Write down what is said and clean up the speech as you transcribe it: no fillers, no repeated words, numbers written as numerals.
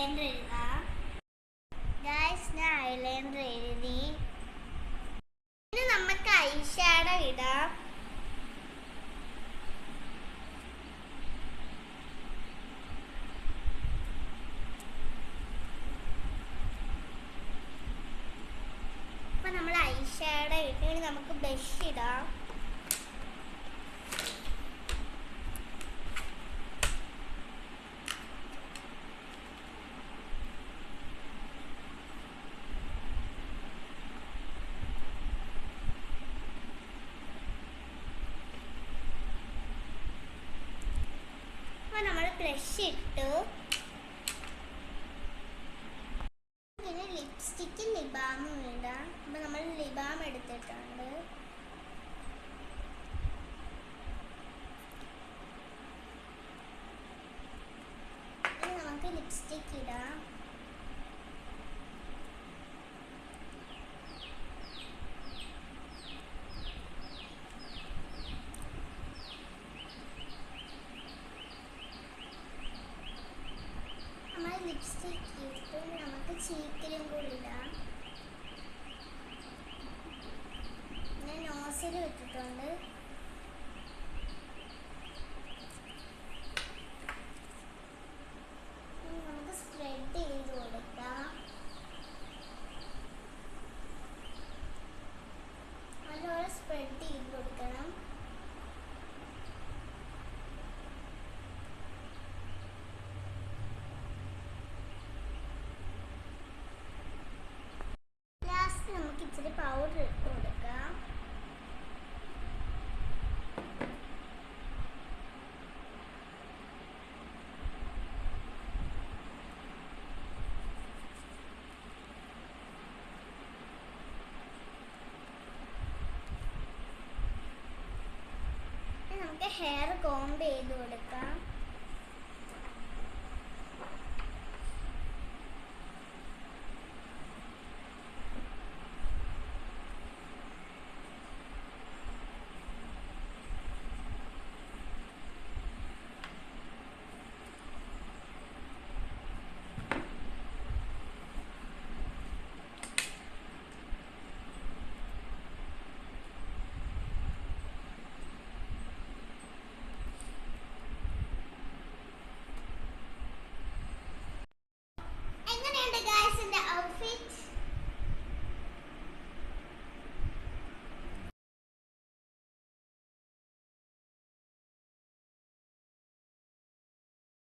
Eyeliner എഴുതാം. Guys, ഞാൻ eyeliner എഴുതി. ഇനി നമുക്ക് ഐ ഷാഡോ ഇടാം. അപ്പൊ നമ്മൾ ഐ ഷാഡോ ഇട്ട് ഇനി നമുക്ക് ബ്ലഷ് ഇടാം. നമ്മൾ ബ്ലഷ് ഇട്ടു. പിന്നെ ലിപ്സ്റ്റിക്ക് ലിബാമും ഇടാം. അപ്പം നമ്മൾ ലിബാം എടുത്തിട്ടുണ്ട്. ഇനി നമുക്ക് ലിപ്സ്റ്റിക്ക് ഇടാം. ലിപ്സ്റ്റിക്ക് ഇട്ട് നമുക്ക് ചീക്കിലും കൂടി ഇടാം. ഞാൻ നോസിൽ ഇട്ടിട്ടുണ്ട്. നമുക്ക് സ്പ്രെഡ് ചെയ്ത് കൊടുക്കാം. നല്ലോണം സ്പ്രെഡ് ചെയ്ത് കൊടുക്കണം. നമുക്ക് ഇച്ചിരി പൗഡർ ഇട്ട് കൊടുക്കാം. നമുക്ക് ഹെയർ കോംബ് ചെയ്ത് കൊടുക്കാം.